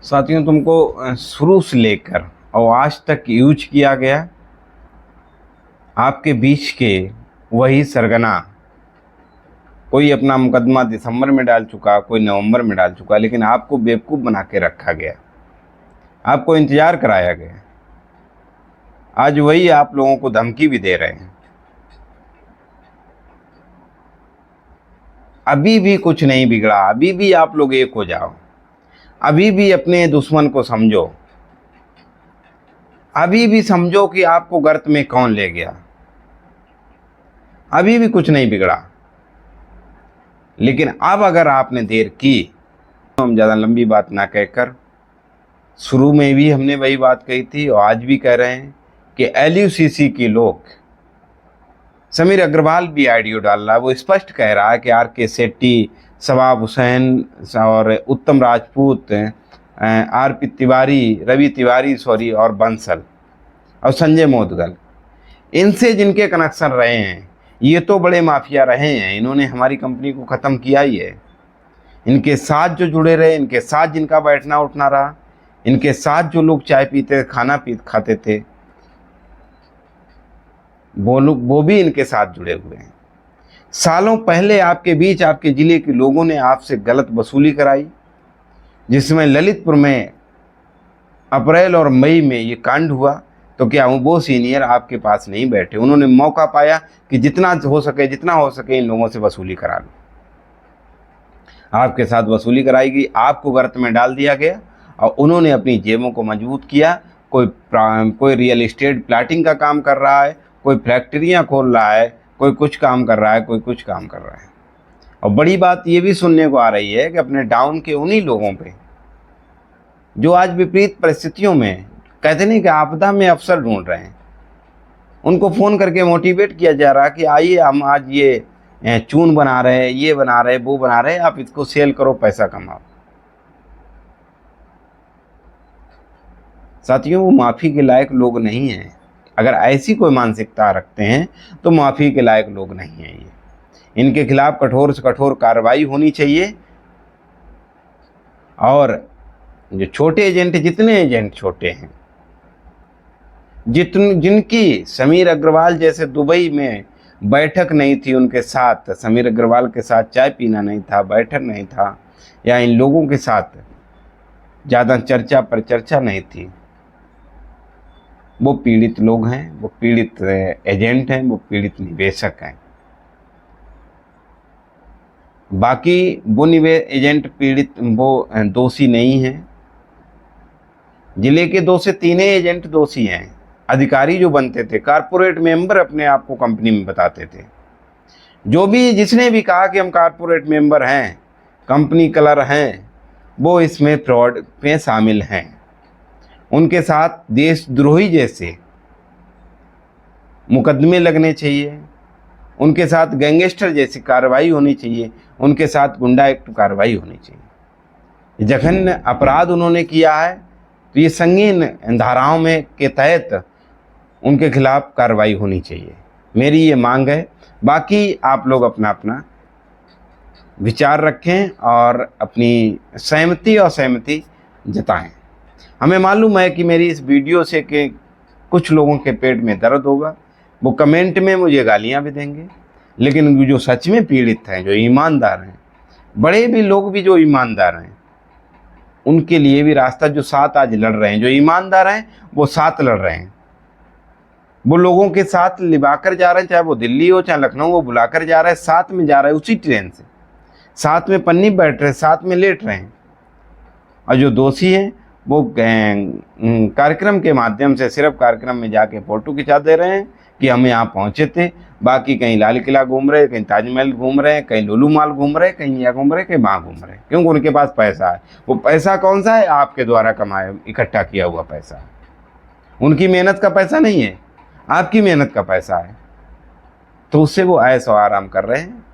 साथियों, तुमको शुरू से लेकर और आज तक यूज किया गया आपके बीच के वही सरगना। कोई अपना मुकदमा दिसंबर में डाल चुका, कोई नवंबर में डाल चुका, लेकिन आपको बेवकूफ़ बना के रखा गया, आपको इंतज़ार कराया गया। आज वही आप लोगों को धमकी भी दे रहे हैं। अभी भी कुछ नहीं बिगड़ा, अभी भी आप लोग एक हो जाओ, अभी भी अपने दुश्मन को समझो, अभी भी समझो कि आपको गर्त में कौन ले गया। अभी भी कुछ नहीं बिगड़ा। लेकिन अब अगर आपने देर की तो हम ज़्यादा लंबी बात ना कहकर, शुरू में भी हमने वही बात कही थी और आज भी कह रहे हैं कि LUCC के लोग, समीर अग्रवाल भी ऑडियो डाल रहा है, वो स्पष्ट कह रहा है कि RK सेट्टी, शबाब हुसैन और उत्तम राजपूत, RP तिवारी, रवि तिवारी और बंसल और संजय मोदगल, इनसे जिनके कनेक्शन रहे हैं, ये तो बड़े माफिया रहे हैं। इन्होंने हमारी कंपनी को ख़त्म किया ही है। इनके साथ जो जुड़े रहे, इनके साथ जिनका बैठना उठना रहा, इनके साथ जो लोग चाय पीते, खाना खाते थे, वो भी इनके साथ जुड़े हुए हैं। सालों पहले आपके बीच, आपके ज़िले के लोगों ने आपसे गलत वसूली कराई, जिसमें ललितपुर में अप्रैल और मई में ये कांड हुआ। तो क्या वो सीनियर आपके पास नहीं बैठे? उन्होंने मौका पाया कि जितना हो सके इन लोगों से वसूली करा लो। आपके साथ वसूली कराई गई, आपको गर्त में डाल दिया गया और उन्होंने अपनी जेबों को मजबूत किया। कोई रियल एस्टेट प्लाटिंग का काम कर रहा है, कोई फैक्ट्रियाँ खोल रहा है, कोई कुछ काम कर रहा है, कोई कुछ काम कर रहा है। और बड़ी बात ये भी सुनने को आ रही है कि अपने डाउन के उन्हीं लोगों पे जो आज विपरीत परिस्थितियों में, कहते नहीं कि आपदा में अवसर ढूंढ रहे हैं, उनको फ़ोन करके मोटिवेट किया जा रहा है कि आइए हम आज ये चून बना रहे हैं, ये बना रहे हैं, वो बना रहे हैं, आप इसको सेल करो, पैसा कमाओ। साथियों, वो माफ़ी के लायक लोग नहीं हैं। अगर ऐसी कोई मानसिकता रखते हैं तो माफ़ी के लायक लोग नहीं हैं ये। इनके खिलाफ कठोर से कठोर कार्रवाई होनी चाहिए। और जो छोटे एजेंट, जितने एजेंट छोटे हैं, जिनकी समीर अग्रवाल जैसे दुबई में बैठक नहीं थी, उनके साथ समीर अग्रवाल के साथ चाय पीना नहीं था, बैठक नहीं था, या इन लोगों के साथ ज़्यादा चर्चा पर चर्चा नहीं थी, वो पीड़ित लोग हैं, वो पीड़ित एजेंट हैं, वो पीड़ित निवेशक हैं। बाकी वो एजेंट पीड़ित, वो दोषी नहीं हैं। जिले के 2 से 3 एजेंट दोषी हैं। अधिकारी जो बनते थे, कारपोरेट मेंबर अपने आप को कंपनी में बताते थे, जो भी जिसने भी कहा कि हम कारपोरेट मेंबर हैं, कंपनी कलर हैं, वो इसमें फ्रॉड में शामिल हैं। उनके साथ देशद्रोही जैसे मुकदमे लगने चाहिए, उनके साथ गैंगस्टर जैसी कार्रवाई होनी चाहिए, उनके साथ गुंडा एक्ट कार्रवाई होनी चाहिए। जघन्य अपराध उन्होंने किया है तो ये संगीन धाराओं में के तहत उनके खिलाफ कार्रवाई होनी चाहिए। मेरी ये मांग है। बाकी आप लोग अपना अपना विचार रखें और अपनी सहमति और असहमति जताएं। हमें मालूम है कि मेरी इस वीडियो से कि कुछ लोगों के पेट में दर्द होगा, वो कमेंट में मुझे गालियां भी देंगे, लेकिन जो सच में पीड़ित हैं, जो ईमानदार हैं, बड़े भी लोग भी जो ईमानदार हैं, उनके लिए भी रास्ता, जो साथ आज लड़ रहे हैं, जो ईमानदार हैं वो साथ लड़ रहे हैं, वो लोगों के साथ लिबाकर जा रहे हैं, चाहे वो दिल्ली हो चाहे लखनऊ, वो बुलाकर जा रहे हैं, साथ में जा रहे हैं, उसी ट्रेन से साथ में पन्नी बैठ रहे हैं, साथ में लेट रहे हैं। और जो दोषी हैं वो कार्यक्रम के माध्यम से सिर्फ कार्यक्रम में जाके फ़ोटो खिंचा दे रहे हैं कि हम यहाँ पहुँचे थे, बाकी कहीं लाल किला घूम रहे, कहीं ताजमहल घूम रहे हैं, कहीं लुलू माल घूम रहे, कहीं यहाँ घूम रहे, कहीं वहाँ घूम रहे, क्योंकि उनके पास पैसा है। वो पैसा कौन सा है? आपके द्वारा कमाया, इकट्ठा किया हुआ पैसा है। उनकी मेहनत का पैसा नहीं है, आपकी मेहनत का पैसा है। तो उससे वो ऐश और आराम कर रहे हैं।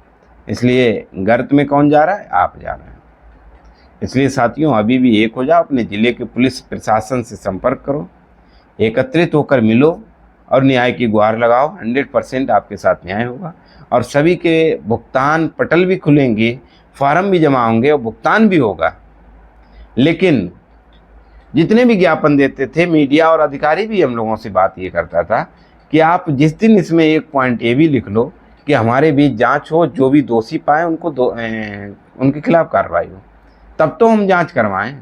इसलिए गर्त में कौन जा रहा है? आप जा रहे हैं। इसलिए साथियों, अभी भी एक हो जाओ, अपने ज़िले के पुलिस प्रशासन से संपर्क करो, एकत्रित होकर मिलो और न्याय की गुहार लगाओ। 100% आपके साथ न्याय होगा और सभी के भुगतान पटल भी खुलेंगे, फार्म भी जमा होंगे और भुगतान भी होगा। लेकिन जितने भी ज्ञापन देते थे मीडिया और अधिकारी भी हम लोगों से बात ये करता था कि आप जिस दिन इसमें एक पॉइंट ये भी लिख लो कि हमारे बीच जांच हो, जो भी दोषी पाए उनको उनके खिलाफ कार्रवाई हो, तब तो हम जांच करवाएं।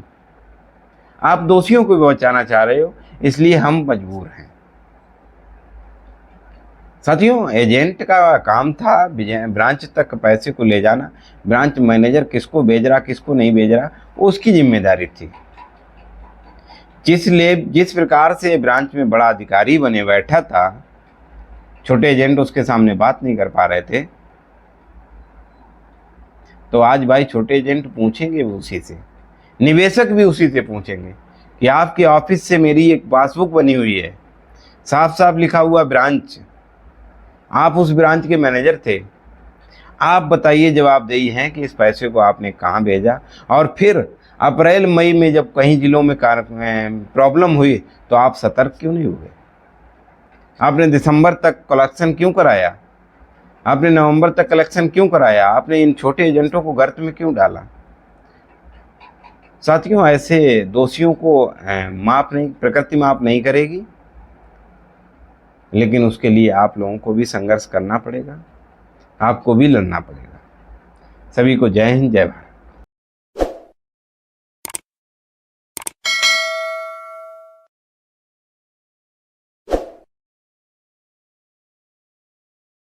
आप दोषियों को भी बचाना चाह रहे हो, इसलिए हम मजबूर हैं। साथियों, एजेंट का काम था ब्रांच तक पैसे को ले जाना। ब्रांच मैनेजर किसको भेज रहा किसको नहीं भेज रहा उसकी जिम्मेदारी थी। जिस प्रकार से ब्रांच में बड़ा अधिकारी बने बैठा था, छोटे एजेंट उसके सामने बात नहीं कर पा रहे थे, तो आज भाई छोटे एजेंट पूछेंगे उसी से, निवेशक भी उसी से पूछेंगे कि आपके ऑफिस से मेरी एक पासबुक बनी हुई है, साफ साफ लिखा हुआ ब्रांच, आप उस ब्रांच के मैनेजर थे, आप बताइए, जवाबदेही है कि इस पैसे को आपने कहाँ भेजा। और फिर अप्रैल मई में जब कहीं जिलों में प्रॉब्लम हुई तो आप सतर्क क्यों नहीं हुए? आपने दिसंबर तक कलेक्शन क्यों कराया? आपने नवंबर तक कलेक्शन क्यों कराया? आपने इन छोटे एजेंटों को गर्त में क्यों डाला? साथियों, ऐसे दोषियों को प्रकृति माफ नहीं करेगी, लेकिन उसके लिए आप लोगों को भी संघर्ष करना पड़ेगा, आपको भी लड़ना पड़ेगा। सभी को जय हिंद, जय भारत।